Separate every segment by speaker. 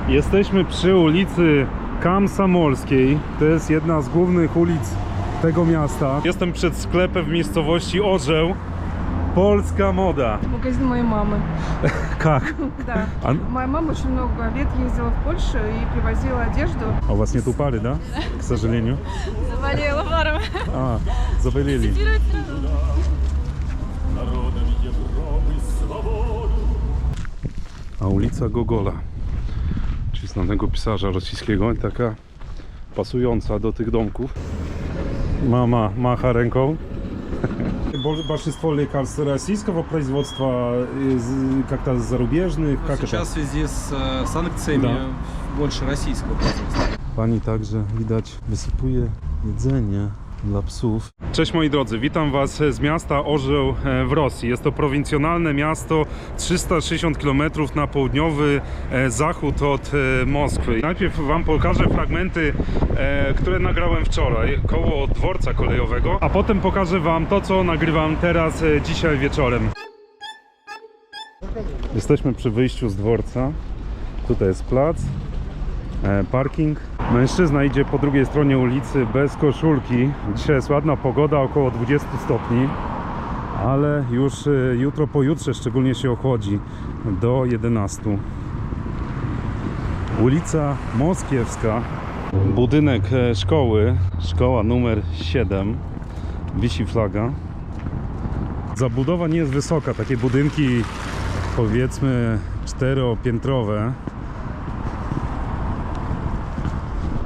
Speaker 1: Jesteśmy przy ulicy Komsomolskiej. To jest jedna z głównych ulic tego miasta. Jestem przed sklepem w miejscowości Orzeł. Polska moda.
Speaker 2: Магазин моей мамы.
Speaker 1: Jak?
Speaker 2: Да. Моя мама очень много лет ездила в Польшу и привозила одежду.
Speaker 1: A u was nie tu pary, da? K сожалению.
Speaker 3: Заболела паром.
Speaker 1: A, zabylili. A ulica Gogola, czyli znanego pisarza rosyjskiego, taka pasująca do tych domków. Mama macha ręką. Большинство лекарств российского производства, как-то зарубежных, как это?
Speaker 4: Сейчас в связи с санкциями
Speaker 1: Да.
Speaker 4: больше российского производства.
Speaker 1: Pani także widać wysypuje jedzenie dla psów. Cześć moi drodzy, witam was z miasta Orzeł w Rosji. Jest to prowincjonalne miasto 360 km na południowy zachód od Moskwy. Najpierw wam pokażę fragmenty, które nagrałem wczoraj koło dworca kolejowego, a potem pokażę wam to, co nagrywam teraz dzisiaj wieczorem. Jesteśmy przy wyjściu z dworca. Tutaj jest plac, parking. Mężczyzna idzie po drugiej stronie ulicy bez koszulki. Dzisiaj jest ładna pogoda, około 20 stopni, ale już jutro, pojutrze szczególnie się ochłodzi do 11. Ulica Moskiewska, budynek szkoły, szkoła numer 7, wisi flaga. Zabudowa nie jest wysoka, takie budynki powiedzmy 4-piętrowe.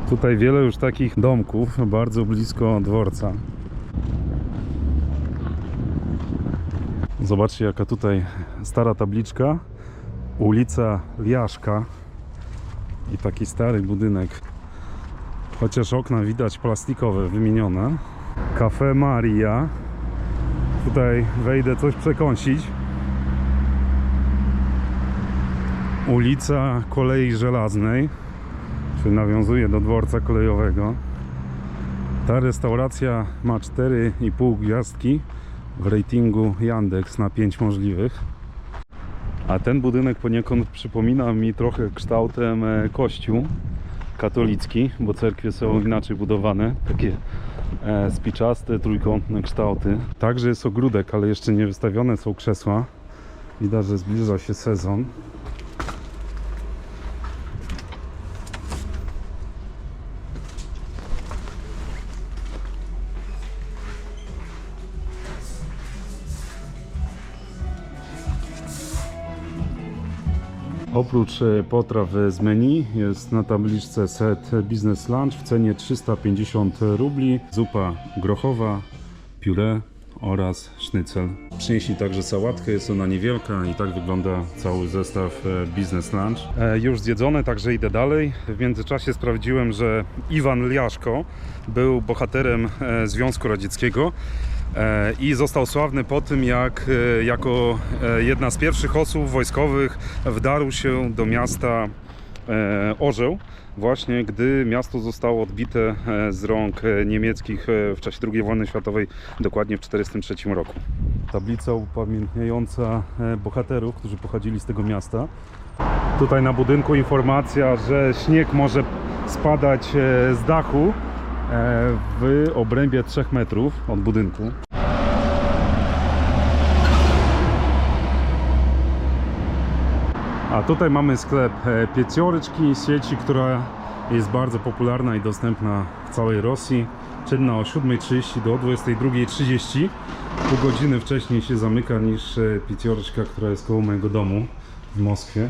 Speaker 1: Tutaj wiele już takich domków, bardzo blisko dworca. Zobaczcie, jaka tutaj stara tabliczka. Ulica Liaszka. I taki stary budynek. Chociaż okna widać plastikowe, wymienione. Cafe Maria. Tutaj wejdę coś przekąsić. Ulica Kolei Żelaznej, czyli nawiązuje do dworca kolejowego. Ta restauracja ma 4,5 gwiazdki w ratingu Yandex na 5 możliwych. A ten budynek poniekąd przypomina mi trochę kształtem kościół katolicki, bo cerkwie są inaczej budowane, takie spiczaste, trójkątne kształty. Także jest ogródek, ale jeszcze nie wystawione są krzesła. Widać, że zbliża się sezon. Oprócz potraw z menu jest na tabliczce set business lunch w cenie 350 rubli, zupa grochowa, pióre oraz sznycel. Przynieśli także sałatkę, jest ona niewielka i tak wygląda cały zestaw business lunch. Już zjedzone, także idę dalej. W międzyczasie sprawdziłem, że Iwan Liaszko był bohaterem Związku Radzieckiego i został sławny po tym, jak jako jedna z pierwszych osób wojskowych wdarł się do miasta Orzeł, właśnie gdy miasto zostało odbite z rąk niemieckich w czasie II wojny światowej, dokładnie w 1943 roku. Tablica upamiętniająca bohaterów, którzy pochodzili z tego miasta. Tutaj na budynku informacja, że śnieg może spadać z dachu w obrębie 3 metrów od budynku. A tutaj mamy sklep Piecioryczki, sieci, która jest bardzo popularna i dostępna w całej Rosji. Czynna o 7:30 do 22:30. Pół godziny wcześniej się zamyka niż Piecioryczka, która jest koło mojego domu w Moskwie.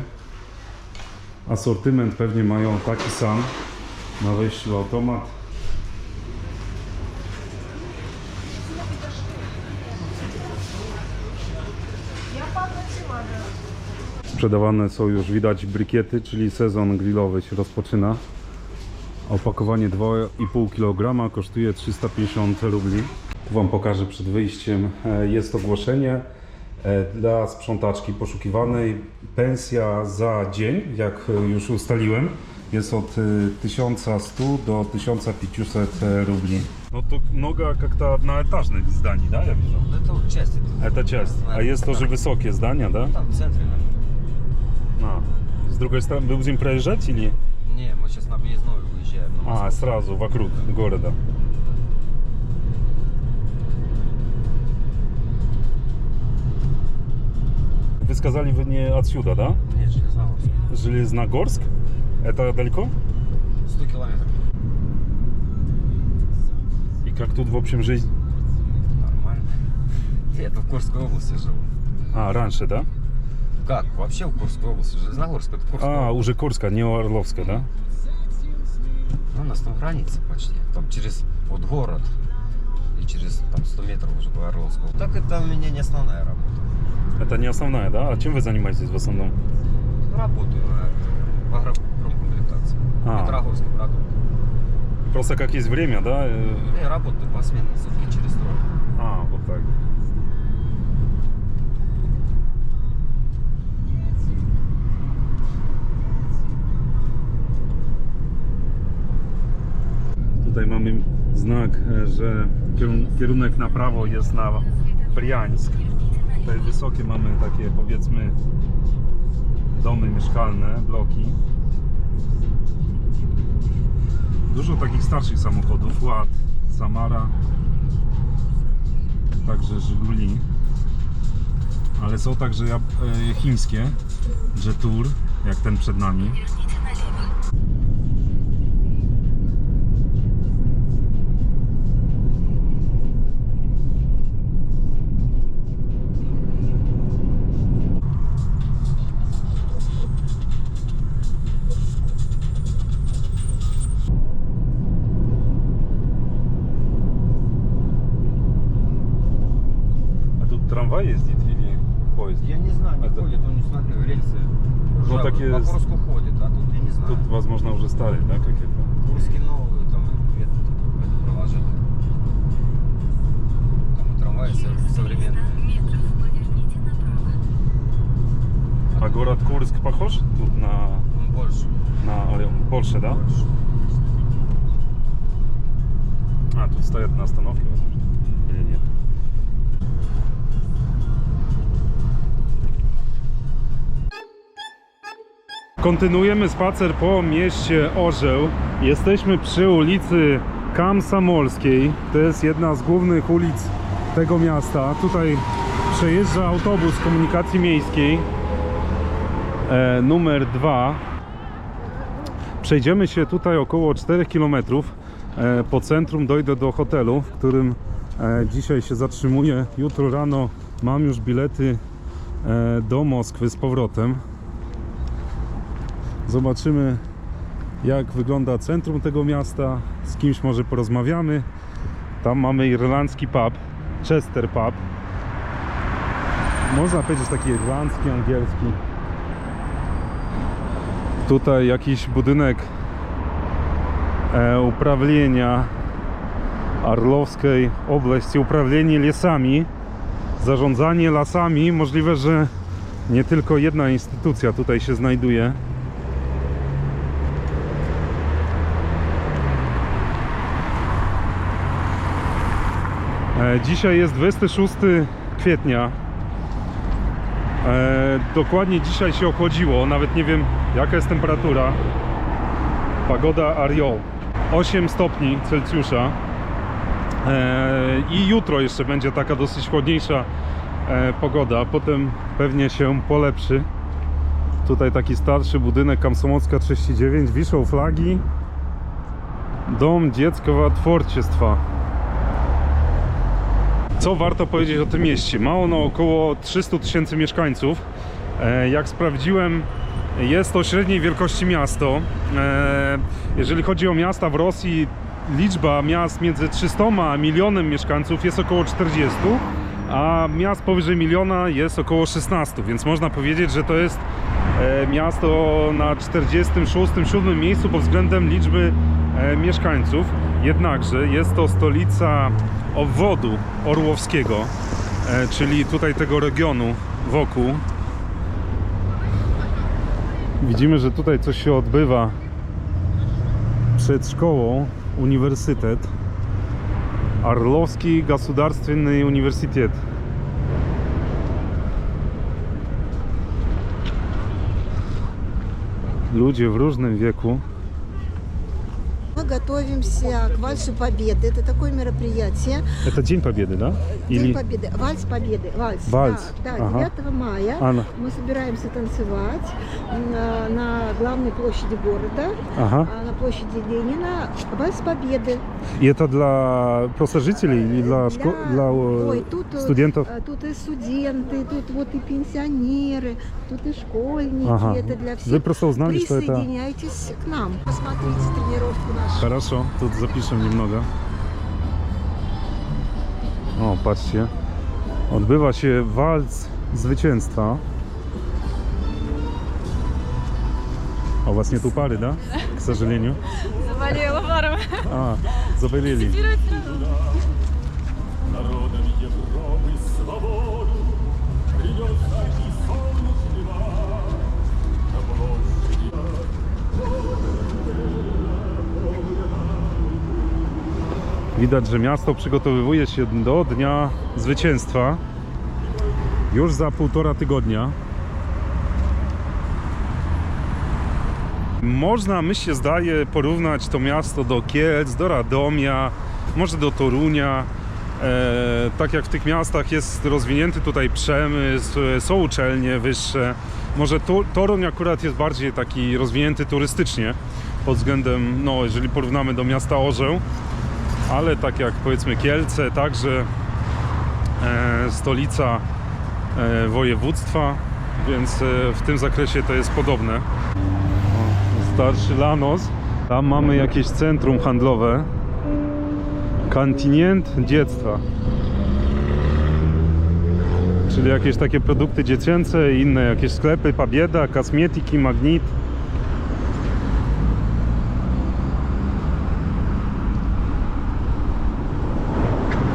Speaker 1: Asortyment pewnie mają taki sam. Na wejściu automat. Sprzedawane są już, widać, brykiety, czyli sezon grillowy się rozpoczyna. Opakowanie 2,5 kg kosztuje 350 rubli. Tu wam pokażę przed wyjściem. Jest ogłoszenie dla sprzątaczki poszukiwanej. Pensja za dzień, jak już ustaliłem, jest od 1100 до 1500 рублей. Ну то много как-то одноэтажных зданий, да, я вижу?
Speaker 4: Это часть.
Speaker 1: Это часть. А есть тоже высокие здания, да?
Speaker 4: Там в центре.
Speaker 1: А, с другой стороны, вы будем проезжать или?
Speaker 3: Не, мы сейчас на объездную выезжаем. на Москву.
Speaker 1: А, сразу вокруг города. Вы сказали, вы не отсюда, да?
Speaker 3: Нет, Железногорск.
Speaker 1: Железногорск? Это далеко?
Speaker 3: 100 километров.
Speaker 1: И как тут, в общем, жизнь?
Speaker 3: Нормально. Я-то в Курской области живу.
Speaker 1: А, раньше, да?
Speaker 3: Как? Вообще в Курской области. Железногорск это Курская
Speaker 1: А,
Speaker 3: область.
Speaker 1: уже Курск, а не Орловская, да?
Speaker 3: Ну, у нас там граница почти. Там через вот город. И через там 100 метров уже по Орловскому. Так это у меня не основная работа.
Speaker 1: Это не основная, да? А чем вы занимаетесь в основном?
Speaker 3: Работаю в агропромкомплектации.
Speaker 1: А.
Speaker 3: Петрогорский продукт.
Speaker 1: Просто как есть время, да?
Speaker 3: Я работаю посменно, сутки через трое.
Speaker 1: А, вот так. Tutaj mamy znak, że kierunek na prawo jest na Briańsk. Tutaj wysokie mamy takie, powiedzmy, domy mieszkalne, bloki. Dużo takich starszych samochodów, Ład, Samara, także Żiguli, ale są także chińskie, Jetour, jak ten przed nami. А тут трамвай ездит или поезд?
Speaker 3: Я не знаю, не
Speaker 1: Это-
Speaker 3: ходит, он не смотрел, рельсы. ржавые.
Speaker 1: такие
Speaker 3: По
Speaker 1: с-
Speaker 3: Курску ходит, а тут я не знаю.
Speaker 1: Тут, возможно, уже старый, да, какие-то?
Speaker 3: Курский новый, там нет такое проложение. Там и трамваи современные.
Speaker 1: А город Курск похож тут
Speaker 3: Он больше.
Speaker 1: на Орел? Больше, да?
Speaker 3: Больше.
Speaker 1: А, тут стоят на остановке, возможно, или нет? Kontynuujemy spacer po mieście Orzeł. Jesteśmy przy ulicy Komsomolskiej. To jest jedna z głównych ulic tego miasta. Tutaj przejeżdża autobus komunikacji miejskiej numer 2. Przejdziemy się tutaj około 4 km. Po centrum dojdę do hotelu, w którym dzisiaj się zatrzymuję. Jutro rano mam już bilety do Moskwy z powrotem. Zobaczymy, jak wygląda centrum tego miasta. Z kimś może porozmawiamy. Tam mamy irlandzki pub, Chester Pub. Można powiedzieć taki irlandzki, angielski. Tutaj jakiś budynek uprawienia Orłowskiej Oblasti, uprawienie lasami, zarządzanie lasami. Możliwe, że nie tylko jedna instytucja tutaj się znajduje. Dzisiaj jest 26 kwietnia. Dokładnie dzisiaj się ochłodziło, nawet nie wiem jaka jest temperatura. Pagoda Ariol 8 stopni Celsjusza. I jutro jeszcze będzie taka dosyć chłodniejsza pogoda, potem pewnie się polepszy. Tutaj taki starszy budynek, Komsomolska 39, wiszą flagi. Dom dzieckowa tworчества. Co warto powiedzieć o tym mieście? Ma ono około 300 000 mieszkańców. Jak sprawdziłem, jest to średniej wielkości miasto. Jeżeli chodzi o miasta w Rosji, liczba miast między 300 a milionem mieszkańców jest około 40, a miast powyżej miliona jest około 16, więc można powiedzieć, że to jest miasto na 46-7 miejscu pod względem liczby mieszkańców. Jednakże jest to stolica obwodu orłowskiego, czyli tutaj tego regionu wokół. Widzimy, że tutaj coś się odbywa przed szkołą, uniwersytet. Orłowski Государственный Uniwersytet. ludzie w różnym wieku.
Speaker 5: Мы готовимся к Вальсу Победы. Это такое мероприятие.
Speaker 1: To Dzień Pobiedy, да?
Speaker 5: День Победы. Вальс Победы. Вальс.
Speaker 1: Вальс.
Speaker 5: Да,
Speaker 1: Ага.
Speaker 5: 9 мая
Speaker 1: Ано.
Speaker 5: мы собираемся танцевать на главной площади города,
Speaker 1: Ага.
Speaker 5: на площади Ленина. Вальс Победы.
Speaker 1: I to dla просто жителей или для
Speaker 5: Ой, тут,
Speaker 1: студентов?
Speaker 5: Тут и студенты, тут вот и пенсионеры, тут и школьники.
Speaker 1: Ага.
Speaker 5: Это для всех.
Speaker 1: Вы просто узнали, что это...
Speaker 5: Присоединяйтесь к нам. Посмотрите тренировку нашу.
Speaker 1: Хорошо, тут запишем немного. O, patrzcie. Odbywa się walc zwycięstwa. A u was nie tu pary, да? К сожалению.
Speaker 6: Заболела паром.
Speaker 1: А, заболели. Widać, że miasto przygotowuje się do Dnia Zwycięstwa już za 1,5 tygodnia. Można, mi się zdaje, porównać to miasto do Kielc, do Radomia, może do Torunia. Tak jak w tych miastach jest rozwinięty tutaj przemysł, są uczelnie wyższe. Może Toruń akurat jest bardziej taki rozwinięty turystycznie pod względem, no jeżeli porównamy do miasta Orzeł, ale tak jak powiedzmy Kielce, także stolica województwa, więc w tym zakresie to jest podobne. O, starszy Lanos, tam mamy jakieś centrum handlowe, Kontynent Dziecka, czyli jakieś takie produkty dziecięce i inne jakieś sklepy, Pobieda, kosmetyki, Magnit.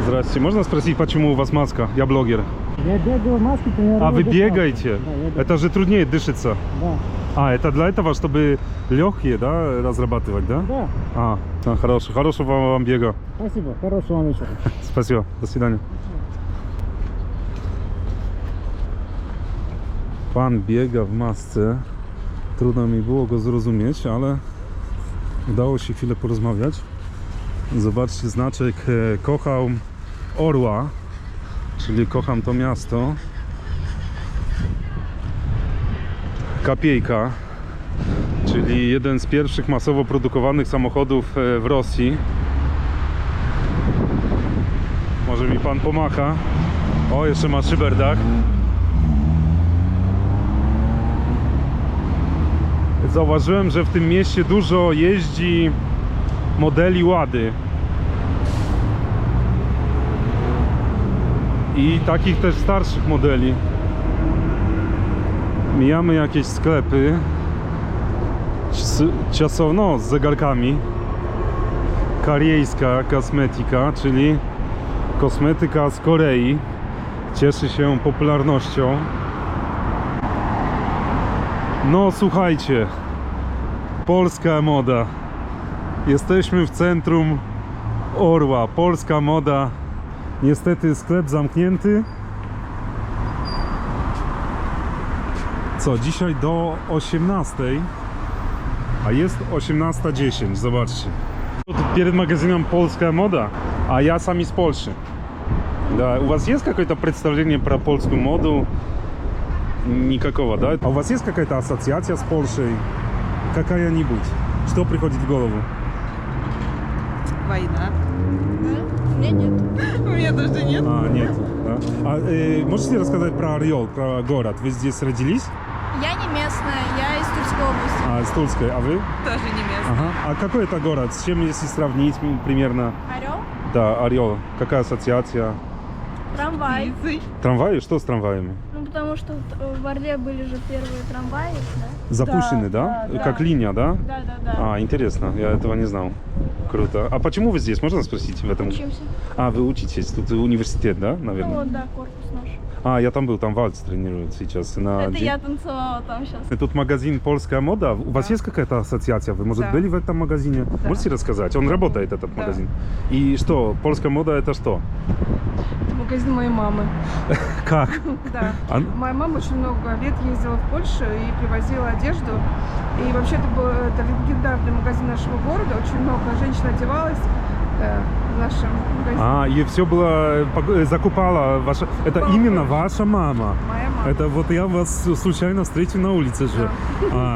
Speaker 1: Здрасте, можно спросить, почему у вас маска? Я блогер.
Speaker 7: Я бегаю в маске тренирую.
Speaker 1: А вы
Speaker 7: дыхание.
Speaker 1: бегаете?
Speaker 7: Да, я бегаю.
Speaker 1: Это же труднее дышится.
Speaker 7: Да.
Speaker 1: А, это для этого, чтобы легкие, да, разрабатывать, да?
Speaker 7: Да.
Speaker 1: Хорошего вам бега.
Speaker 7: Спасибо. Хорошего вам вечера.
Speaker 1: Спасибо, до свидания. Pan biega w masce. Trudno mi było go zrozumieć, ale udało się chwilę porozmawiać. Zobaczcie, znaczek kocham Orła, czyli kocham to miasto. Kopiejka, czyli jeden z pierwszych masowo produkowanych samochodów w Rosji. Może mi pan pomacha. O, jeszcze ma szyberdach. Zauważyłem, że w tym mieście dużo jeździ modeli Łady. I takich też starszych modeli. Mijamy jakieś sklepy z zegarkami. Korejska kosmetyka, czyli kosmetyka z Korei. Cieszy się popularnością. No słuchajcie, polska moda. Jesteśmy w centrum Orła. Polska moda. Niestety sklep zamknięty. Co, dzisiaj do 18, a jest 18:10, zobaczcie. Тут перед магазином «Польская мода», а я сам из Польши. Да, у вас есть какое-то представление про польскую моду? Никакого, да? А у вас есть какая-то ассоциация с Польшей? Какая-нибудь? Что приходит в голову?
Speaker 2: Война.
Speaker 6: Мне нет.
Speaker 2: У меня тоже нет.
Speaker 1: А, нет. Да? А, можете рассказать про Орел, про город? Вы здесь родились?
Speaker 6: Я не местная, я из Тульской области.
Speaker 1: А, из Тульской. А вы?
Speaker 2: Тоже не местная.
Speaker 1: Ага. А какой это город? С чем, если сравнить примерно?
Speaker 6: Орел?
Speaker 1: Да, Орел. Какая ассоциация?
Speaker 6: Трамвай.
Speaker 1: Трамваи? Что с трамваями?
Speaker 6: Ну, потому что в Орле были же первые трамваи, да?
Speaker 1: Запущены, да?
Speaker 6: Да.
Speaker 1: Как линия, да?
Speaker 6: Да.
Speaker 1: А, интересно. Я этого не знал. Круто. А почему вы здесь? Можно спросить в этом?
Speaker 6: Учимся.
Speaker 1: А, вы учитесь. Тут университет, да,
Speaker 6: Ну
Speaker 1: наверное?
Speaker 6: вот, да, корпус наш.
Speaker 1: А, я там был, там вальс тренируют сейчас.
Speaker 6: Это я танцевала там сейчас.
Speaker 1: Тут магазин «Польская мода». У вас есть какая-то ассоциация? Вы, может,
Speaker 2: Да.
Speaker 1: были в этом магазине?
Speaker 2: Да.
Speaker 1: Можете рассказать? Он работает, этот
Speaker 2: Да.
Speaker 1: магазин. И что, «Польская мода» — это что?
Speaker 2: Магазин моей мамы.
Speaker 1: Как?
Speaker 2: Да.
Speaker 1: А-
Speaker 2: Моя мама очень много лет ездила в Польшу и привозила одежду. И вообще это легендарный магазин нашего города. Очень много женщин одевалось в нашем магазине.
Speaker 1: И все было, закупала ваша... Это
Speaker 2: Покупала
Speaker 1: именно
Speaker 2: Польша.
Speaker 1: ваша мама?
Speaker 2: Моя мама.
Speaker 1: Это вот я вас случайно встретил на улице же.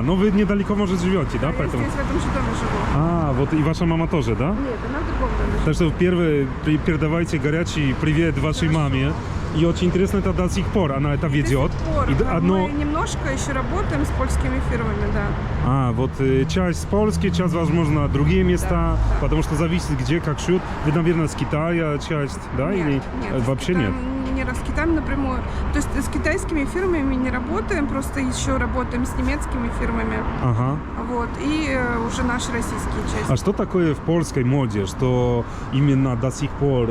Speaker 1: Ну вы недалеко, может, живете, да?
Speaker 2: Я
Speaker 1: Поэтому...
Speaker 2: здесь, в этом же доме живу.
Speaker 1: Вот и ваша мама тоже, да?
Speaker 2: Нет, она в другом доме живет.
Speaker 1: Так что первое, передавайте горячий привет вашей маме. И очень интересно, это до сих пор она это ведет.
Speaker 2: До сих пор.
Speaker 1: И одно...
Speaker 2: Мы немножко еще работаем с польскими фирмами, да.
Speaker 1: Вот часть Польски, часть, возможно, другие места,
Speaker 2: Да.
Speaker 1: потому что зависит где, как шьют. Вы, наверное, с Китая часть, да?
Speaker 2: Нет,
Speaker 1: Или
Speaker 2: нет,
Speaker 1: вообще
Speaker 2: с
Speaker 1: нет?
Speaker 2: Китаем не с Китаем напрямую. То есть с китайскими фирмами не работаем, просто еще работаем с немецкими фирмами.
Speaker 1: Ага.
Speaker 2: Вот. И уже наши российские части.
Speaker 1: А что такое в польской моде, что именно до сих пор,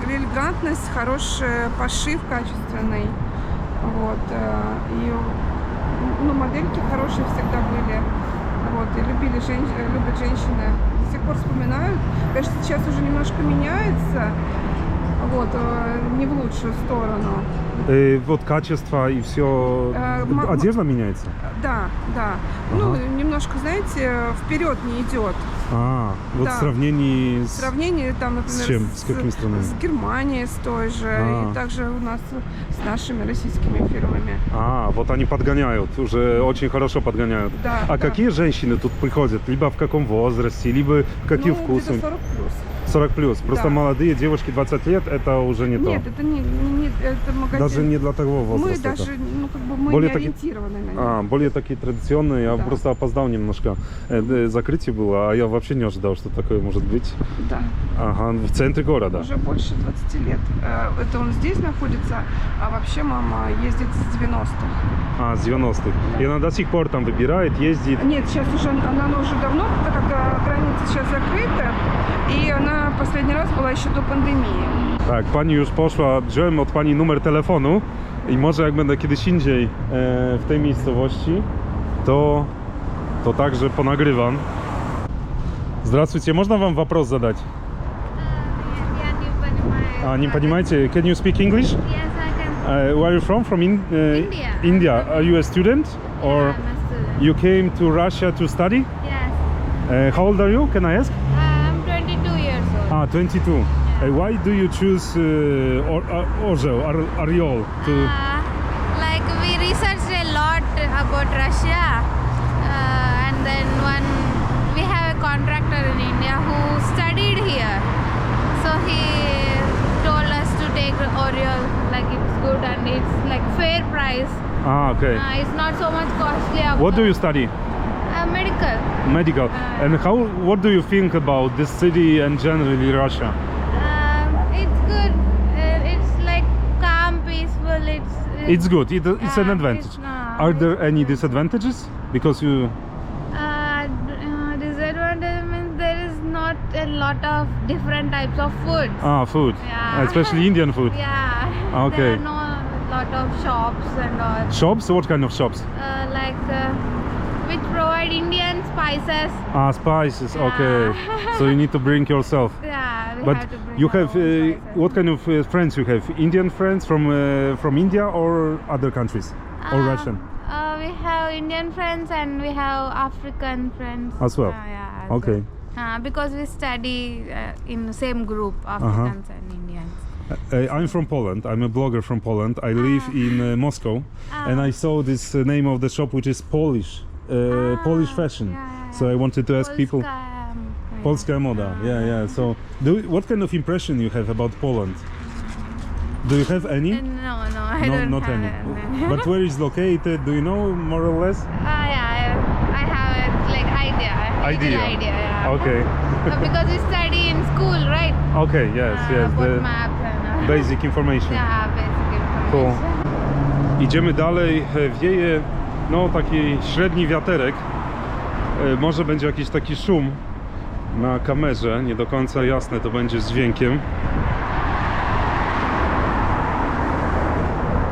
Speaker 2: Элегантность, хороший пошив качественный. Вот. И модельки хорошие всегда были. Вот. И любят женщины. До сих пор вспоминают. Конечно, сейчас уже немножко меняется. Вот. Не в лучшую сторону.
Speaker 1: вот качество и все, одежда меняется?
Speaker 2: Да.
Speaker 1: Ага.
Speaker 2: Ну, немножко, знаете, вперед не идет.
Speaker 1: Вот
Speaker 2: Да.
Speaker 1: в сравнении
Speaker 2: В сравнении, там, например,
Speaker 1: С чем? С какими странами?
Speaker 2: С Германией, с той же, и также у нас с нашими российскими фирмами.
Speaker 1: вот они подгоняют, уже очень хорошо подгоняют.
Speaker 2: Да,
Speaker 1: А
Speaker 2: да.
Speaker 1: какие женщины тут приходят? Либо в каком возрасте, либо какие
Speaker 2: Ну,
Speaker 1: вкусы?
Speaker 2: где-то 40 плюс.
Speaker 1: 40 плюс. Просто
Speaker 2: Да.
Speaker 1: молодые девушки 20 лет, это уже не
Speaker 2: Нет,
Speaker 1: то.
Speaker 2: это не это магазин.
Speaker 1: Даже не для того
Speaker 2: Мы
Speaker 1: возраста.
Speaker 2: даже, мы
Speaker 1: Более
Speaker 2: не
Speaker 1: таки-
Speaker 2: ориентированы на них.
Speaker 1: Более такие традиционные. Я
Speaker 2: Да.
Speaker 1: просто опоздал немножко. Закрытие было, а я вообще не ожидал, что такое может быть.
Speaker 2: Да.
Speaker 1: В центре города.
Speaker 2: Уже больше 20 лет. Это он здесь находится, а вообще мама ездит с 90-х.
Speaker 1: С 90-х. И она до сих пор там выбирает, ездит.
Speaker 2: Нет, сейчас уже она уже давно, так как граница сейчас закрыта, и она последний раз была еще до pandemii.
Speaker 1: Tak, pani już poszła, wziąłem od pani numer telefonu i może jak będę kiedyś indziej w tej miejscowości, to także ponagrywam. Здравствуйте, можно вам вопрос задать?
Speaker 6: Я не понимаю.
Speaker 1: Не понимаете? Can you speak English?
Speaker 6: Yes, I can.
Speaker 1: Where are you from? From
Speaker 6: India.
Speaker 1: India. Are you a student? Or
Speaker 6: I'm a student.
Speaker 1: you came to Russia to study?
Speaker 6: Yes.
Speaker 1: How old are you? Can I ask?
Speaker 6: I'm 22 years old.
Speaker 1: 22. Why do you choose Orzeł, Ariol?
Speaker 6: Like we researched a lot about Russia, and then we have a contractor in India who studied here, so he told us to take Oriole, like it's good and it's like fair price.
Speaker 1: Okay.
Speaker 6: It's not so much costly.
Speaker 1: What do you study?
Speaker 6: Medical.
Speaker 1: Medical. And what do you think about this city and generally Russia?
Speaker 6: It's good. It's like calm, peaceful.
Speaker 1: It's good. It's an
Speaker 6: Yeah,
Speaker 1: advantage.
Speaker 6: it's,
Speaker 1: Are there any disadvantages? Because you...
Speaker 6: Disadvantage means there is not a lot of different types of food.
Speaker 1: Food.
Speaker 6: Yeah.
Speaker 1: Especially Indian food.
Speaker 6: Yeah.
Speaker 1: Okay.
Speaker 6: There are no lot of shops and all.
Speaker 1: Shops? What kind of shops?
Speaker 6: Which provide Indian spices.
Speaker 1: Spices.
Speaker 6: Yeah.
Speaker 1: Okay. So you need to bring yourself.
Speaker 6: Yeah, we
Speaker 1: But
Speaker 6: have to bring
Speaker 1: you
Speaker 6: our
Speaker 1: have
Speaker 6: own spices.
Speaker 1: what kind of friends you have? Indian friends from India or other countries or Russian?
Speaker 6: We have Indian friends and we have African friends
Speaker 1: As well?
Speaker 6: Yeah. as
Speaker 1: Okay.
Speaker 6: well. Because we study in the same group, Africans and Indians.
Speaker 1: I'm from Poland. I'm a blogger from Poland. I live in Moscow, and I saw this name of the shop, which is Polish fashion.
Speaker 6: yeah.
Speaker 1: So I wanted to ask people.
Speaker 6: Polska,
Speaker 1: Polska moda. Yeah. So, what kind of impression you have about Poland? Do you have any?
Speaker 6: No, I don't
Speaker 1: not
Speaker 6: have
Speaker 1: any.
Speaker 6: any.
Speaker 1: But where is located? Do you know more or less?
Speaker 6: I have a idea. Yeah.
Speaker 1: Okay.
Speaker 6: Because we study in school, right?
Speaker 1: Okay. Yes.
Speaker 6: About
Speaker 1: The
Speaker 6: maps and
Speaker 1: basic information.
Speaker 6: yeah, basic
Speaker 1: Cool.
Speaker 6: information.
Speaker 1: Idziemy dalej. Wieje taki średni wiaterek. Może będzie jakiś taki szum na kamerze. Nie do końca jasne to będzie z dźwiękiem.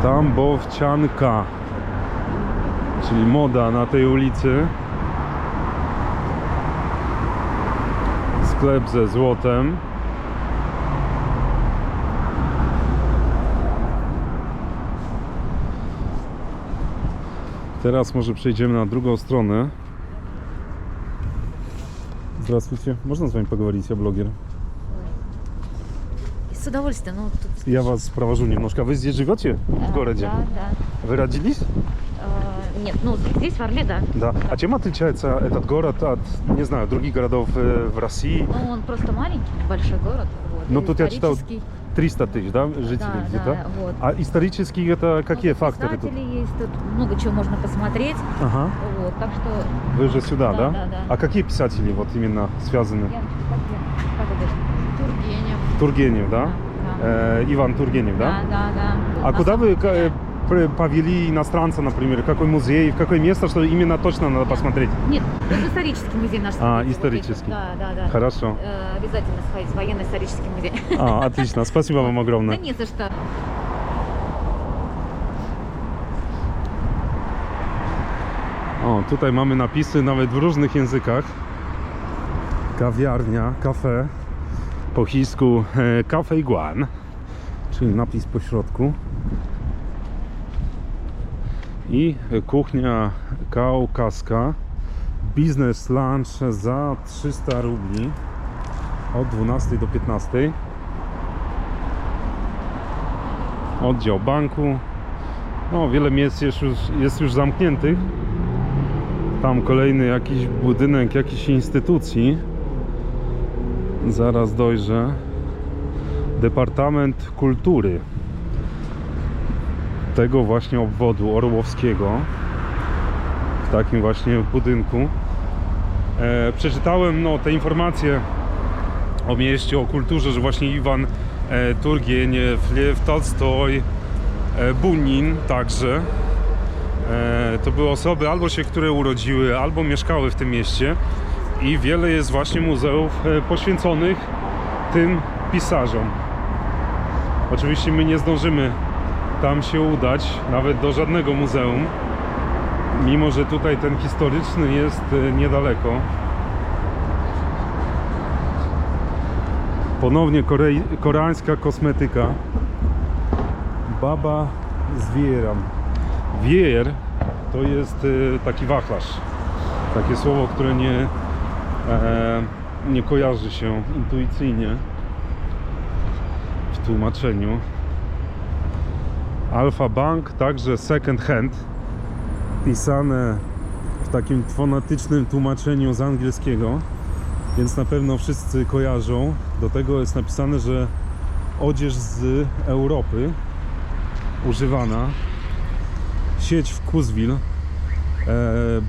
Speaker 1: Tambowcianka, czyli moda na tej ulicy. Sklep ze złotem. Teraz może przejdziemy na drugą stronę. Здравствуйте. Можно с вами поговорить? Я блогер.
Speaker 8: С удовольствием. Ну, тут...
Speaker 1: Я вас провожу немножко. Вы здесь живете в городе?
Speaker 8: Да, да.
Speaker 1: Вы родились?
Speaker 8: Нет, ну здесь в Орле, да.
Speaker 1: Да. А чем отличается этот город от, не знаю, других городов в России?
Speaker 8: Ну, он просто маленький, большой город. Вот,
Speaker 1: Ну,
Speaker 8: и
Speaker 1: тут я читал
Speaker 8: исторический.
Speaker 1: 300 тысяч, да, жителей
Speaker 8: Да,
Speaker 1: где-то?
Speaker 8: да, вот.
Speaker 1: А исторически это какие
Speaker 8: Много
Speaker 1: факторы тут?
Speaker 8: писателей есть, тут много чего можно посмотреть.
Speaker 1: Ага.
Speaker 8: Вот, так что...
Speaker 1: Вы же сюда,
Speaker 8: Да,
Speaker 1: да?
Speaker 8: да, да.
Speaker 1: А какие писатели вот именно связаны?
Speaker 8: Как это?
Speaker 6: Тургенев.
Speaker 1: Тургенев, да?
Speaker 8: Да.
Speaker 1: Иван Тургенев, да?
Speaker 8: Да, да.
Speaker 1: А куда вы повели иностранца, например? Какой музей, в какое место, что именно точно надо посмотреть?
Speaker 8: Нет, это исторический музей наш.
Speaker 1: А,
Speaker 8: смотрите, вот
Speaker 1: исторический.
Speaker 8: эти. Да, да, да.
Speaker 1: Хорошо.
Speaker 8: Обязательно сходить, военно-исторический музей.
Speaker 1: А, отлично. Спасибо вам
Speaker 8: Да
Speaker 1: огромное.
Speaker 8: не за что.
Speaker 1: O, tutaj mamy napisy nawet w różnych językach. Kawiarnia, kafe. Po chińsku Cafe Guan, czyli napis po środku. I kuchnia kaukaska. Business lunch za 300 rubli od 12 do 15. Oddział banku. No, wiele miejsc jest już zamkniętych. Tam kolejny jakiś budynek jakiejś instytucji. Zaraz dojrzę. Departament Kultury tego właśnie obwodu orłowskiego, w takim właśnie budynku. Przeczytałem te informacje o mieście, o kulturze, że właśnie Iwan Turgeniew, Lew Tolstoj, Bunin także. To były osoby albo się, które urodziły, albo mieszkały w tym mieście. I wiele jest właśnie muzeów poświęconych tym pisarzom. Oczywiście my nie zdążymy tam się udać, nawet do żadnego muzeum, mimo że tutaj ten historyczny jest niedaleko. Ponownie koreańska kosmetyka. Baba z wiejerem. Wiejer to jest taki wachlarz. Takie słowo, które nie kojarzy się intuicyjnie w tłumaczeniu. Alfa Bank, także second hand, pisane w takim fonetycznym tłumaczeniu z angielskiego, więc na pewno wszyscy kojarzą. Do tego jest napisane, że odzież z Europy używana. Sieć w Cookeville,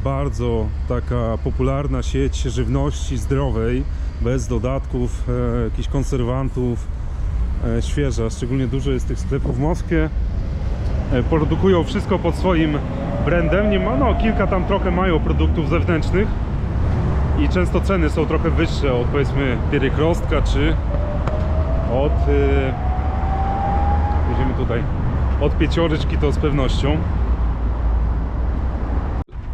Speaker 1: bardzo taka popularna sieć żywności zdrowej, bez dodatków, jakichś konserwantów, świeża. Szczególnie dużo jest tych sklepów w Moskwie. Produkują wszystko pod swoim brandem. Nie ma, kilka tam trochę mają produktów zewnętrznych i często ceny są trochę wyższe od, powiedzmy, Pierrekrostka czy od jedziemy tutaj, od Piecioryczki, to z pewnością.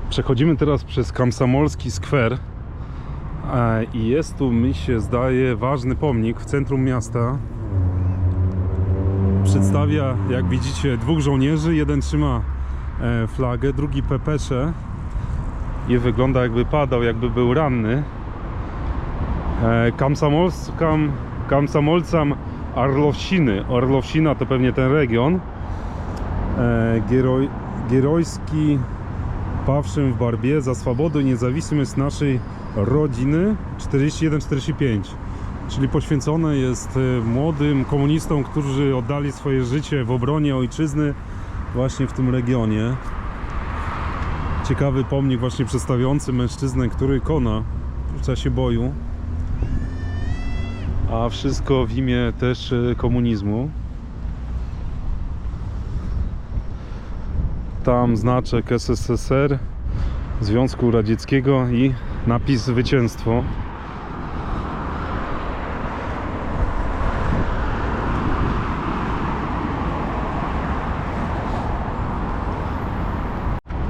Speaker 1: Przechodzimy teraz przez Komsomolski Skwer i jest tu, mi się zdaje, ważny pomnik w centrum miasta. Przedstawia, jak widzicie, dwóch żołnierzy. Jeden trzyma flagę, drugi pepesze i wygląda, jakby padał, jakby był ranny. Komsomolcam Orłowщины. Orłowщина to pewnie ten region. Геройski pawszym w Barbie za swobodę i niezawisłość naszej rodziny 41-45. Czyli poświęcone jest młodym komunistom, którzy oddali swoje życie w obronie ojczyzny właśnie w tym regionie. Ciekawy pomnik właśnie przedstawiający mężczyznę, który kona w czasie boju. A wszystko w imię też komunizmu. Tam znaczek SSSR, Związku Radzieckiego i napis zwycięstwo.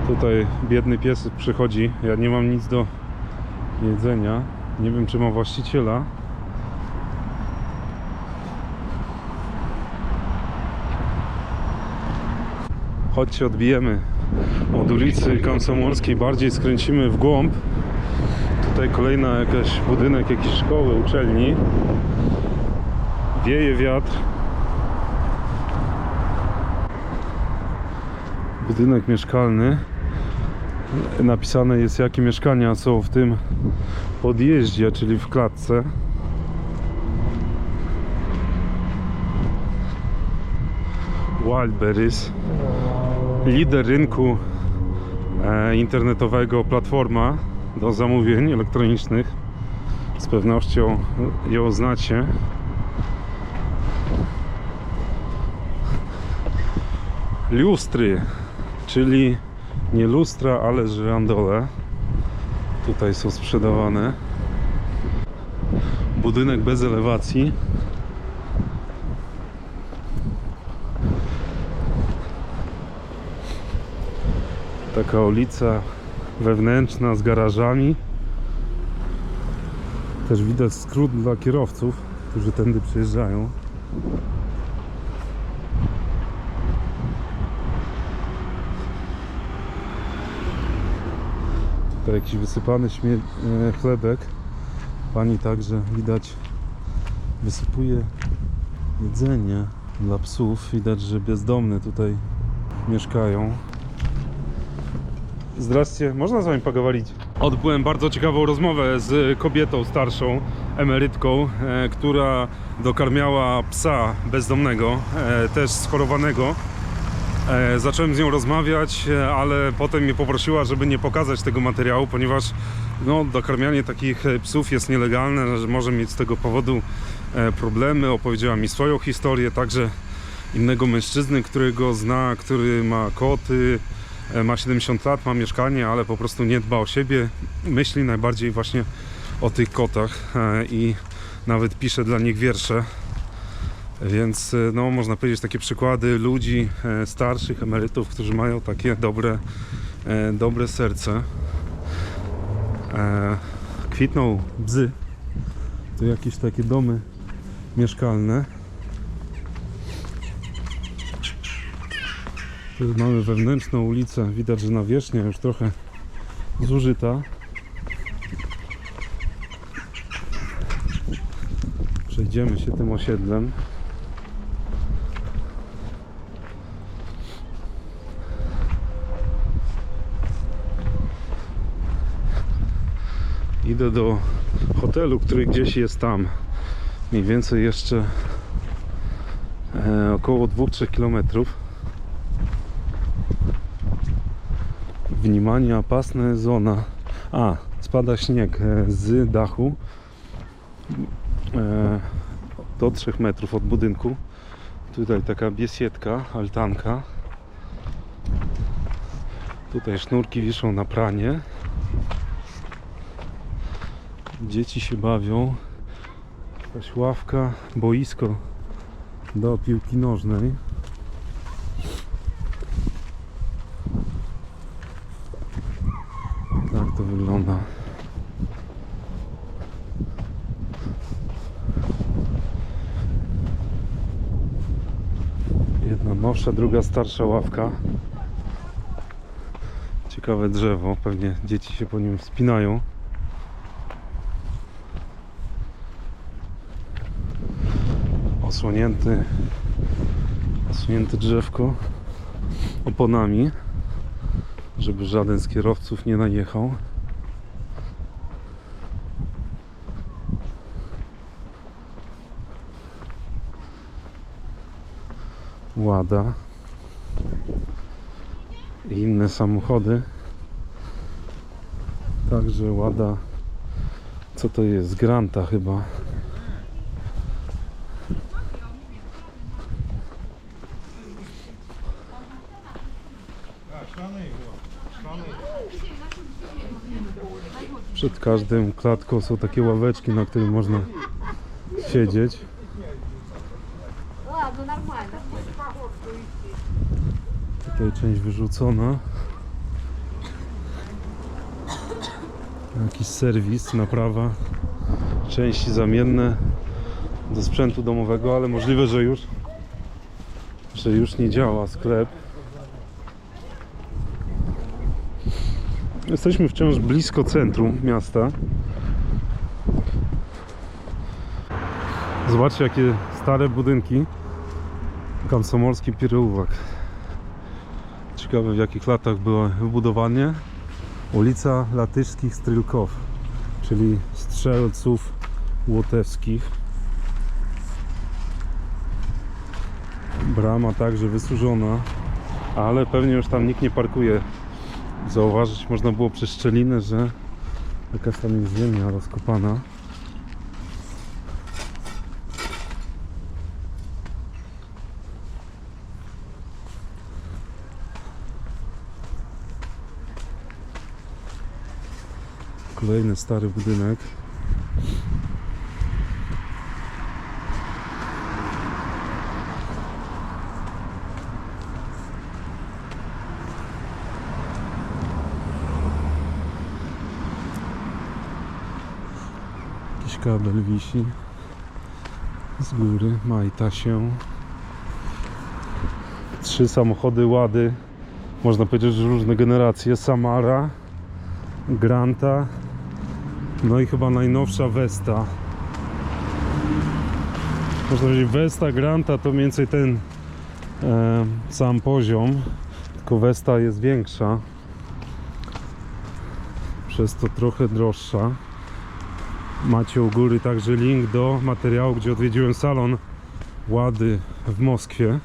Speaker 1: Tutaj biedny pies przychodzi. Ja nie mam nic do jedzenia. Nie wiem, czy ma właściciela. Chodźcie, odbijemy od ulicy Komsomolskiej, bardziej skręcimy w głąb. Tutaj kolejna jakaś budynek jakiejś szkoły, uczelni. Wieje wiatr. Budynek mieszkalny. Napisane jest, jakie mieszkania są w tym podjeździe, czyli w klatce. Wildberries, lider rynku internetowego, platforma do zamówień elektronicznych. Z pewnością ją znacie. Lustry, czyli nie lustra, ale żyrandole. Tutaj są sprzedawane. Budynek bez elewacji. Taka ulica wewnętrzna z garażami. Też widać skrót dla kierowców, którzy tędy przyjeżdżają. Tutaj jakiś wysypany chlebek. Pani także widać wysypuje jedzenie dla psów. Widać, że bezdomne tutaj mieszkają. Zdrastie, można z wami pogadać? Odbyłem bardzo ciekawą rozmowę z kobietą starszą, emerytką, która dokarmiała psa bezdomnego, też schorowanego. Zacząłem z nią rozmawiać, ale potem mnie poprosiła, żeby nie pokazać tego materiału, ponieważ no, dokarmianie takich psów jest nielegalne, że może mieć z tego powodu problemy. Opowiedziała mi swoją historię, także innego mężczyzny, którego zna, który ma koty, ma 70 lat, ma mieszkanie, ale po prostu nie dba o siebie. Myśli najbardziej właśnie o tych kotach i nawet pisze dla nich wiersze. Więc no, można powiedzieć, takie przykłady ludzi starszych, emerytów, którzy mają takie dobre serce. Kwitną bzy. To jakieś takie domy mieszkalne. Tu mamy wewnętrzną ulicę. Widać, że nawierzchnia już trochę zużyta. Przejdziemy się tym osiedlem. Idę do hotelu, który gdzieś jest tam. Mniej więcej jeszcze około 2-3 km. Wнимание, опасная zona. Spada śnieg z dachu do 3 metrów od budynku. Tutaj taka biesiedka, altanka. Tutaj sznurki wiszą na pranie. Dzieci się bawią. Jakaś ławka, boisko do piłki nożnej. Tak to wygląda. Jedna nowsza, druga starsza ławka. Ciekawe drzewo, pewnie dzieci się po nim wspinają. Osłonięte drzewko oponami, żeby żaden z kierowców nie najechał. Łada i inne samochody. Także Łada, co to jest? Granta chyba. Przed każdą klatką są takie ławeczki, na których można siedzieć. Tutaj część wyrzucona. Jakiś serwis, naprawa, części zamienne do sprzętu domowego, ale możliwe, że już nie działa sklep. Jesteśmy wciąż blisko centrum miasta. Zobaczcie, jakie stare budynki. Komsomolski Pierółwak. Ciekawe, w jakich latach było wybudowanie. Ulica Latyszskich Strylków, czyli strzelców łotewskich. Brama także wysłużona, ale pewnie już tam nikt nie parkuje. Zauważyć można było przez szczelinę, że jakaś tam jest ziemia rozkopana. Kolejny stary budynek. Jakiś kabel wisi z góry, majta się. 3 samochody Łady, można powiedzieć, że różne generacje. Samara, Granta, no i chyba najnowsza Vesta. Można powiedzieć, Vesta, Granta to mniej więcej ten sam poziom, tylko Vesta jest większa, przez to trochę droższa. Macie u góry także link do materiału, gdzie odwiedziłem salon Łady w Moskwie.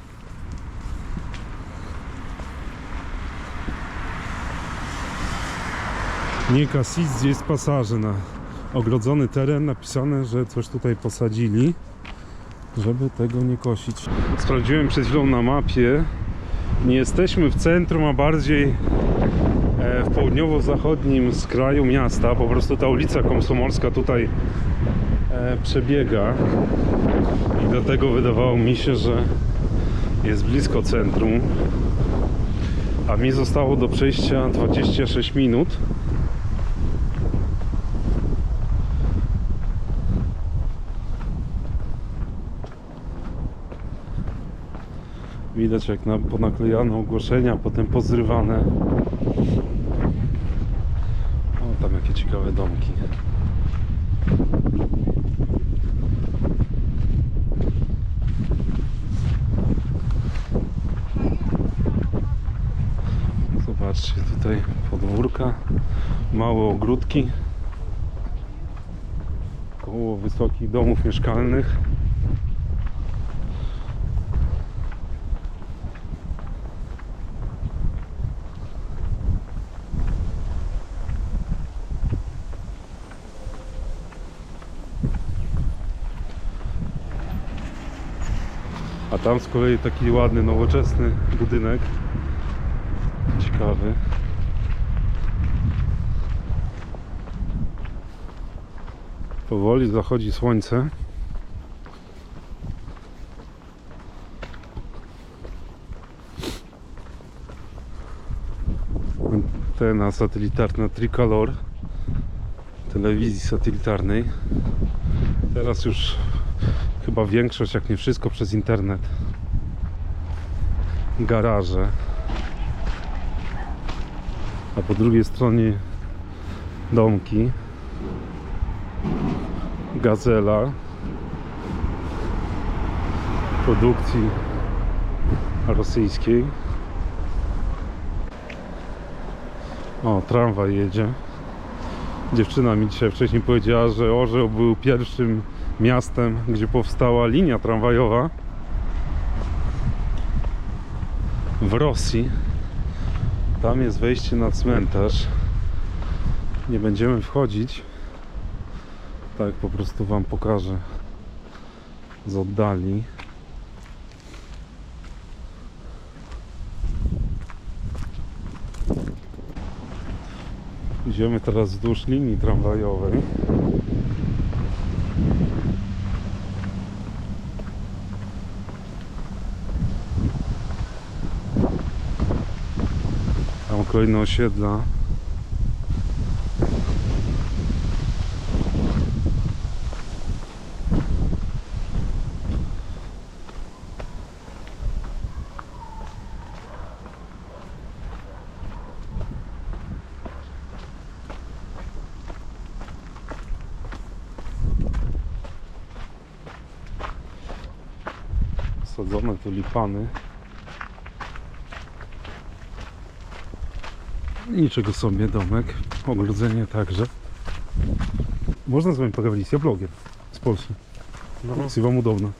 Speaker 1: Nie kasić, gdzie jest pasaże na ogrodzony teren, napisane, że coś tutaj posadzili, żeby tego nie kosić. Sprawdziłem przed chwilą na mapie. Nie jesteśmy w centrum, a bardziej w południowo-zachodnim skraju miasta. Po prostu ta ulica Komsomolska tutaj przebiega i dlatego wydawało mi się, że jest blisko centrum, a mi zostało do przejścia 26 minut. Widać, jak ponaklejane ogłoszenia, potem pozrywane. O, tam jakie ciekawe domki. Zobaczcie, tutaj podwórka, małe ogródki koło wysokich domów mieszkalnych. A tam z kolei taki ładny, nowoczesny budynek. Ciekawy. Powoli zachodzi słońce. Antena satelitarna Tricolor telewizji satelitarnej. Teraz już chyba większość, jak nie wszystko, przez internet. Garaże. A po drugiej stronie domki. Gazela produkcji rosyjskiej. O, tramwaj jedzie. Dziewczyna mi dzisiaj wcześniej powiedziała, że Orzeł był pierwszym miastem, gdzie powstała linia tramwajowa w Rosji. Tam jest wejście na cmentarz. Nie będziemy wchodzić. Tak po prostu wam pokażę z oddali. Idziemy teraz wzdłuż linii tramwajowej. Tam kolejne osiedla. posadzone tulipany. Niczego sobie domek, ogrodzenie także. Можно с вами поговорить? Я блогер с Польши. Если вам удобно.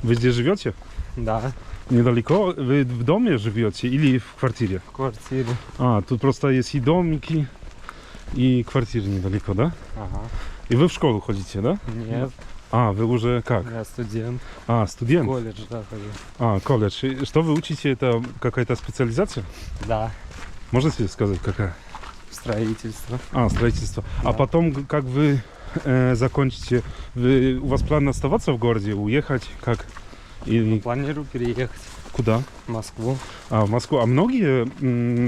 Speaker 1: Вы здесь живете?
Speaker 4: Да,
Speaker 1: Недалеко? Вы в доме живете или в квартире?
Speaker 4: в квартире.
Speaker 1: А, тут просто есть и домики, и квартиры недалеко, да?
Speaker 4: Ага.
Speaker 1: И вы в школу ходите, да?
Speaker 4: Нет,
Speaker 1: А, вы уже как?
Speaker 4: я студент.
Speaker 1: А, студент?
Speaker 4: Колледж, да, хожу.
Speaker 1: А, колледж. И что вы учите? Это какая-то специализация?
Speaker 4: Да,
Speaker 1: Можете сказать, какая?
Speaker 4: строительство.
Speaker 1: А, строительство.
Speaker 4: Да.
Speaker 1: А потом, как вы закончите, у вас план оставаться в городе, уехать, как? Или
Speaker 4: Планирую переехать
Speaker 1: куда?
Speaker 4: в Москву.
Speaker 1: А, в Москву. А многие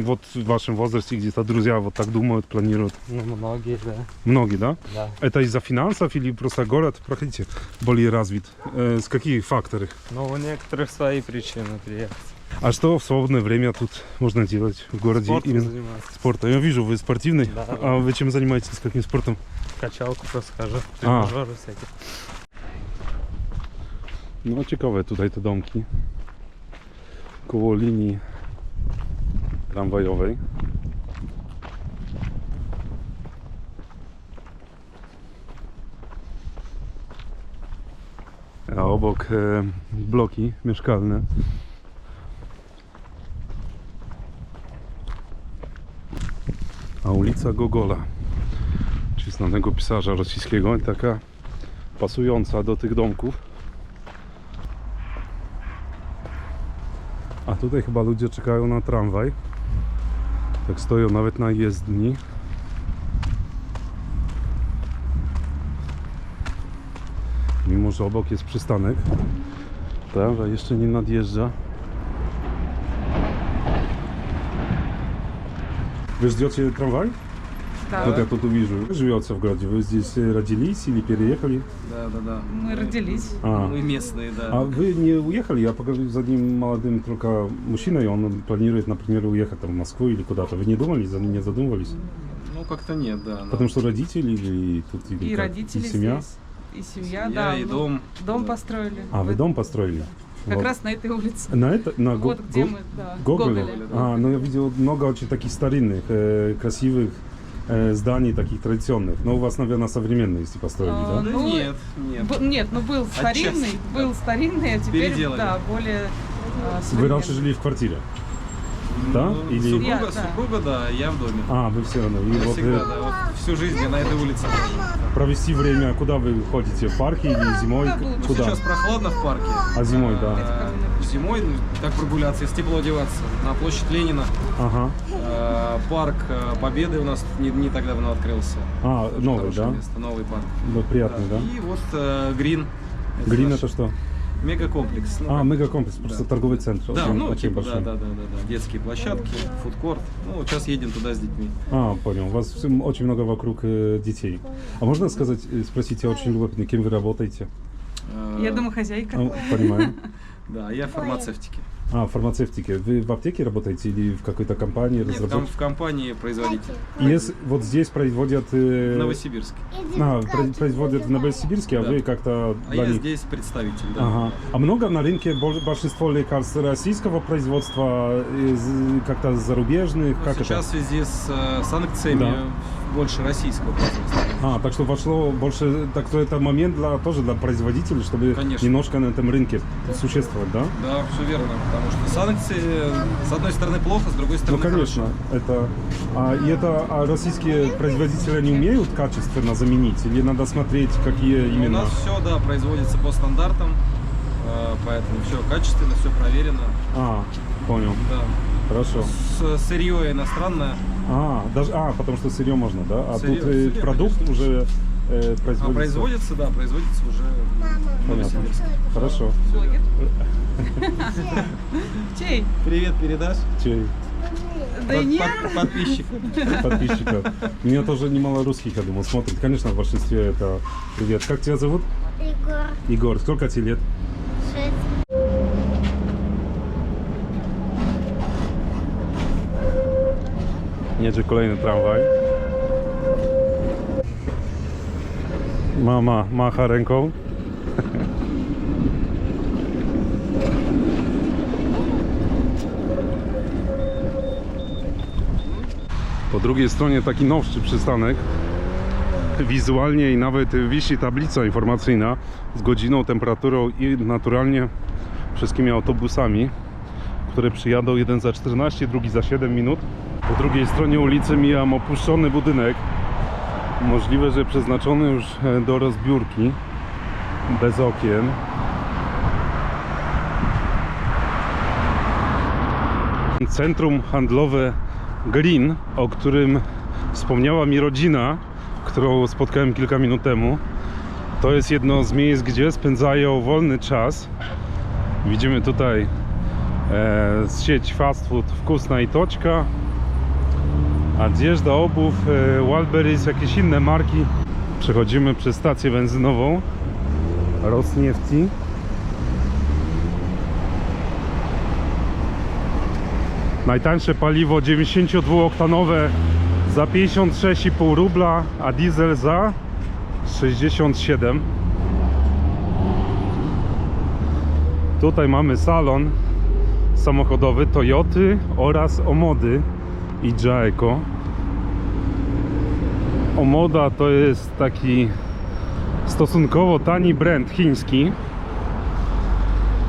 Speaker 1: вот в вашем возрасте где-то друзья вот так думают, планируют?
Speaker 4: Ну, многие, да.
Speaker 1: Многие, да?
Speaker 4: Да.
Speaker 1: Это из-за финансов или просто город, проходите, более развит? С каких факторов?
Speaker 4: Но у некоторых свои причины приехать.
Speaker 1: А что в свободное время тут можно делать в городе?
Speaker 4: Спортом
Speaker 1: Именно
Speaker 4: заниматься.
Speaker 1: спорта. Я вижу, вы спортивный.
Speaker 4: Да,
Speaker 1: А вы чем занимаетесь? Каким спортом?
Speaker 4: Качалку просто хожу.
Speaker 1: А.
Speaker 4: Тренажеры всякие.
Speaker 1: No ciekawe tutaj te domki koło linii tramwajowej. A obok bloki mieszkalne. A ulica Gogola, czyli znanego pisarza rosyjskiego, i taka pasująca do tych domków. A tutaj chyba ludzie czekają na tramwaj. Tak stoją nawet na jezdni. Mimo że obok jest przystanek, tramwaj jeszcze nie nadjeżdża. Вы ждете трамвай?
Speaker 2: Да.
Speaker 1: Вот я тут увижу. Вы живете в городе? Вы здесь родились или переехали?
Speaker 4: Да.
Speaker 2: Мы родились.
Speaker 1: А,
Speaker 4: Мы местные, да.
Speaker 1: а вы не уехали? Я поговорил с одним молодым только мужчиной, он планирует, например, уехать там, в Москву или куда-то. Вы не думали, не задумывались?
Speaker 4: Ну, как-то нет, да. но-
Speaker 1: Потому что родители или тут или
Speaker 2: И
Speaker 1: как?
Speaker 2: родители
Speaker 1: И семья?
Speaker 2: здесь, и семья,
Speaker 4: Я
Speaker 2: да.
Speaker 4: и
Speaker 2: ну,
Speaker 4: дом.
Speaker 2: Дом
Speaker 4: Да.
Speaker 2: построили.
Speaker 1: А, вы дом построили?
Speaker 2: Как
Speaker 1: Вот.
Speaker 2: раз на этой улице.
Speaker 1: На это? На
Speaker 2: Вот где мы, да.
Speaker 1: Гоголя?
Speaker 2: Гоголя.
Speaker 1: А, ну я видел много очень таких старинных, красивых зданий, таких традиционных. Но у вас, наверное, современные, если построили,
Speaker 2: А,
Speaker 1: да?
Speaker 4: Да
Speaker 2: Ну,
Speaker 4: нет.
Speaker 2: Нет, ну был старинный,
Speaker 4: да.
Speaker 2: был старинный, а теперь
Speaker 4: Переделали.
Speaker 2: да, более
Speaker 1: Вы
Speaker 2: современный.
Speaker 1: раньше жили в квартире? Да?
Speaker 4: Ну,
Speaker 1: Или...
Speaker 4: Супруга,
Speaker 2: Я, да.
Speaker 4: супруга, да, я в доме.
Speaker 1: А, вы все равно. И
Speaker 4: Я
Speaker 1: вот,
Speaker 4: всегда, да, вот всю жизнь я на этой улице.
Speaker 1: провести время, куда вы ходите? В парке или зимой?
Speaker 2: Да, было.
Speaker 4: Ну,
Speaker 1: Куда?
Speaker 4: сейчас прохладно в парке.
Speaker 1: А зимой, да.
Speaker 4: Зимой, ну, как прогуляться, если тепло одеваться. На площадь Ленина.
Speaker 1: Ага.
Speaker 4: Парк Победы у нас не так давно открылся.
Speaker 1: А,
Speaker 4: Очень
Speaker 1: новый,
Speaker 4: хорошее
Speaker 1: да?
Speaker 4: место, новый парк.
Speaker 1: Да, приятный, да?
Speaker 4: И вот Грин.
Speaker 1: Грин
Speaker 4: наш
Speaker 1: это что?
Speaker 4: Мегакомплекс. Ну,
Speaker 1: А,
Speaker 4: как-
Speaker 1: мегакомплекс, просто
Speaker 4: Да.
Speaker 1: торговый центр.
Speaker 4: Да,
Speaker 1: очень,
Speaker 4: ну,
Speaker 1: очень
Speaker 4: типа,
Speaker 1: большой.
Speaker 4: да. Детские площадки, фудкорт. Ну, вот сейчас едем туда с детьми.
Speaker 1: А, понял. У вас очень много вокруг детей. А можно сказать, спросить, я очень любопытный, кем вы работаете?
Speaker 2: Я домохозяйка.
Speaker 1: Понимаю.
Speaker 4: Да, я в фармацевтике.
Speaker 1: А, в фармацевтике. Вы в аптеке работаете или в какой-то компании?
Speaker 4: Нет,
Speaker 1: разработчик?
Speaker 4: в компании производитель.
Speaker 1: Вот здесь производят...
Speaker 4: В Новосибирске.
Speaker 1: производят в Новосибирске, а
Speaker 4: Да.
Speaker 1: вы как-то...
Speaker 4: А
Speaker 1: для
Speaker 4: я
Speaker 1: них-
Speaker 4: здесь представитель, да.
Speaker 1: Ага. А много на рынке большинство лекарств российского производства, как-то зарубежных?
Speaker 4: Ну,
Speaker 1: Как
Speaker 4: сейчас в связи с санкциями
Speaker 1: Да.
Speaker 4: больше российского производства.
Speaker 1: это? Так что вошло больше... Так что это момент тоже для производителей, чтобы
Speaker 4: Конечно.
Speaker 1: немножко на этом рынке существовать, да?
Speaker 4: Да, все верно. Потому что санкции, с одной стороны, плохо, с другой
Speaker 1: Ну,
Speaker 4: стороны,
Speaker 1: конечно.
Speaker 4: хорошо.
Speaker 1: А российские производители не умеют качественно заменить? Или надо смотреть, какие
Speaker 4: У
Speaker 1: именно?
Speaker 4: нас все, да, производится по стандартам, поэтому все качественно, все проверено.
Speaker 1: А, понял.
Speaker 4: Да.
Speaker 1: Хорошо.
Speaker 4: Сырье иностранное.
Speaker 1: Потому что сырье можно, да? А
Speaker 4: Сырье,
Speaker 1: тут
Speaker 4: сырье,
Speaker 1: продукт
Speaker 4: конечно.
Speaker 1: уже
Speaker 4: А
Speaker 1: производится.
Speaker 4: производится уже в
Speaker 1: Понятно.
Speaker 4: Новосибирске.
Speaker 1: Хорошо.
Speaker 2: Блогер. Чей?
Speaker 4: Привет передашь?
Speaker 1: Чей?
Speaker 2: Да нет.
Speaker 1: Подписчиков. У меня тоже немало русских, я думал, смотрит. Конечно, в большинстве это привет. Как тебя зовут?
Speaker 5: Егор,
Speaker 1: Егор. Сколько тебе лет?
Speaker 5: 6.
Speaker 1: Jedzie kolejny tramwaj. Mama macha ręką. Po drugiej stronie taki nowszy przystanek. Wizualnie i nawet wisi tablica informacyjna z godziną, temperaturą i naturalnie wszystkimi autobusami, które przyjadą, jeden za 14, drugi za 7 minut. Po drugiej stronie ulicy mijam opuszczony budynek, możliwe, że przeznaczony już do rozbiórki, bez okien. Centrum handlowe Green, o którym wspomniała mi rodzina, którą spotkałem kilka minut temu. To jest jedno z miejsc, gdzie spędzają wolny czas. Widzimy tutaj sieć fast food Wkusna i Toczka, Одежда, obów, Wildberries, jakieś inne marki. Przechodzimy przez stację benzynową Rosniefti. Najtańsze paliwo 92-oktanowe za 56,5 rubla, a diesel za 67. Tutaj mamy salon samochodowy Toyoty oraz Omody i Jaeco. Omoda to jest taki stosunkowo tani brand chiński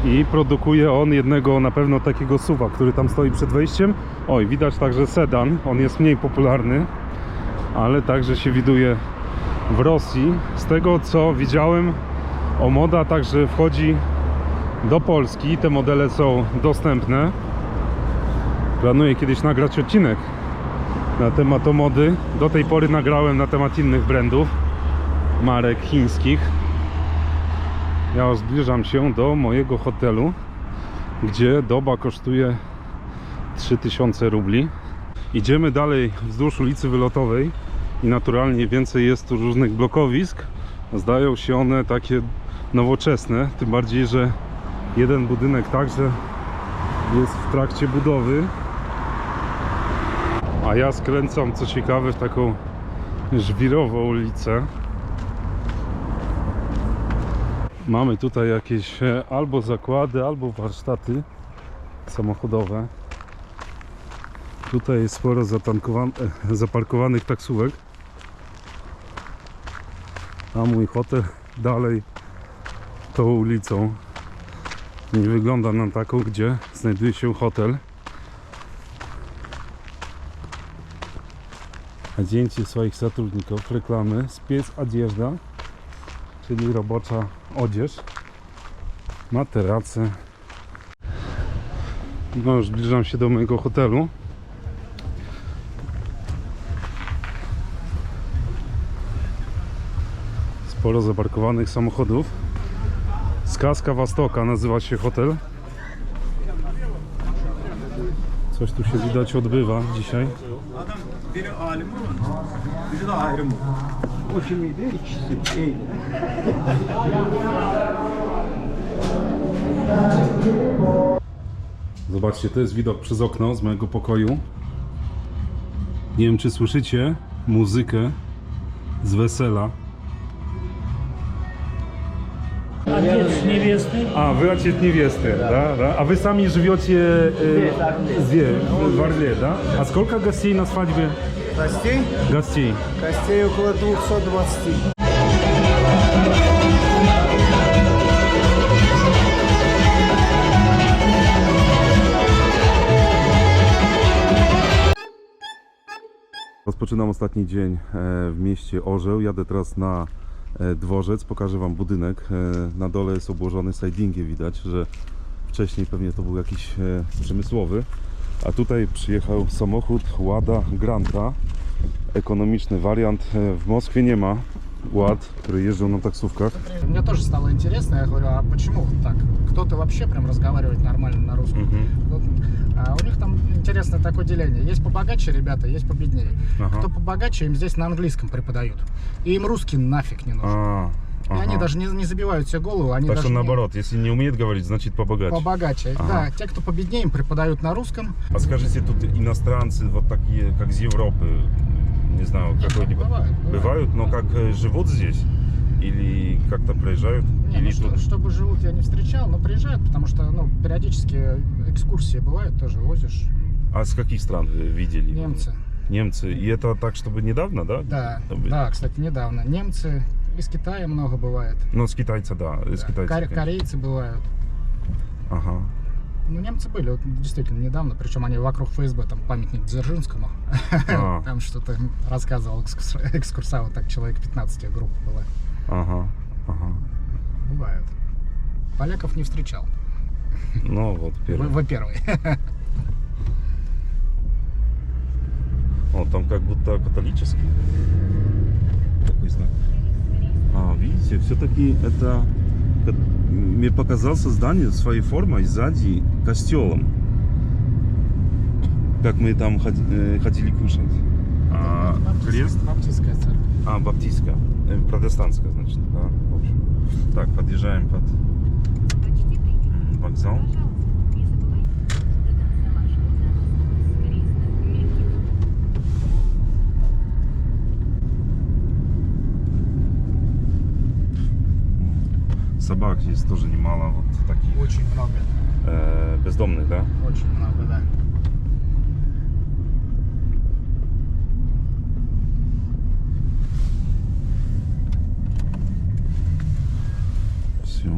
Speaker 1: i produkuje on jednego na pewno takiego SUV-a, który tam stoi przed wejściem. Oj, widać także sedan, on jest mniej popularny, ale także się widuje w Rosji. Z tego co widziałem, Omoda także wchodzi do Polski, te modele są dostępne. Planuję kiedyś nagrać odcinek na temat Omody. Do tej pory nagrałem na temat innych brandów, marek chińskich. Ja już zbliżam się do mojego hotelu, gdzie doba kosztuje 3000 rubli. Idziemy dalej wzdłuż ulicy Wylotowej i naturalnie więcej jest tu różnych blokowisk. Zdają się one takie nowoczesne, tym bardziej, że jeden budynek także jest w trakcie budowy. A ja skręcam, co ciekawe, w taką żwirową ulicę. Mamy tutaj jakieś albo zakłady, albo warsztaty samochodowe. Tutaj jest sporo zaparkowanych taksówek. A mój hotel dalej tą ulicą. Nie wygląda na taką, gdzie znajduje się hotel. A zdjęcie swoich zatrudników, reklamy, Spiec Одежда, czyli robocza odzież, materace. No już zbliżam się do mojego hotelu. Sporo zaparkowanych samochodów. Сказка Wostoka nazywa się hotel. Coś tu się widać odbywa dzisiaj. Zobaczcie, to jest widok przez okno z mojego pokoju. Nie wiem, czy słyszycie muzykę z wesela.
Speaker 7: Отец невесты.
Speaker 1: A, wy ojciec niewiesty, да? A wy sami żywiecie w Орле, да? A сколько гостей на свадьбе?
Speaker 9: Гостей?
Speaker 1: Гостей.
Speaker 9: Гостей около 220.
Speaker 1: Rozpoczynam ostatni dzień w mieście Orzeł. Jadę teraz na dworzec, pokażę wam budynek. Na dole jest obłożony sidingiem, widać, że wcześniej pewnie to był jakiś przemysłowy. A tutaj przyjechał samochód Łada Granta, ekonomiczny wariant. W Moskwie nie ma Ład, które jeżdżą na taksówkach.
Speaker 10: Мне тоже стало интересно, я говорю, а почему так? Кто-то вообще прям разговаривает нормально на русском. А у них там интересное такое деление. Есть побогаче ребята, есть победнее. Кто побогаче, им здесь на английском преподают. И им русский нафиг не нужен. И они даже не забивают себе голову. Они
Speaker 1: Так
Speaker 10: даже
Speaker 1: что наоборот, если не умеет говорить, значит побогаче.
Speaker 10: Побогаче, да. Те, кто победнее, им преподают на русском.
Speaker 1: А скажите, тут иностранцы вот такие, как из Европы, не знаю, какой-нибудь... Бывают, но как живут здесь? Или как-то приезжают?
Speaker 10: Не,
Speaker 1: или
Speaker 10: ну, чтобы живут, я не встречал, но приезжают, потому что, ну, периодически экскурсии бывают, тоже возишь.
Speaker 1: А с каких стран вы видели?
Speaker 10: Немцы.
Speaker 1: Немцы. И это так, чтобы недавно, да?
Speaker 10: Да,
Speaker 1: Чтобы-
Speaker 10: да, кстати, недавно. Немцы из Китая много бывает.
Speaker 1: Ну, с китайца, да. Из
Speaker 10: Да.
Speaker 1: китайца. конечно.
Speaker 10: Корейцы бывают.
Speaker 1: Ага.
Speaker 10: Ну, немцы были вот, действительно недавно, причем они вокруг ФСБ, там памятник Дзержинскому.
Speaker 1: А.
Speaker 10: Там что-то рассказывал экскурсовод, так человек 15 группа была.
Speaker 1: Ага. Ага.
Speaker 10: Бывают. Поляков не встречал.
Speaker 1: Ну, вот первый.
Speaker 10: Вы первый.
Speaker 1: О, там как будто католический. Такой знак. А, видите, все-таки это... Мне показался здание своей формой сзади костелом. Как мы там ходили кушать. А крест?
Speaker 10: Баптистская церковь.
Speaker 1: А, баптистская. Протестантская, значит. Да, в общем. Так, подъезжаем под вокзал. Собак есть тоже немало, вот таких
Speaker 10: Очень много.
Speaker 1: бездомных, да?
Speaker 10: Очень много, да.
Speaker 1: Все.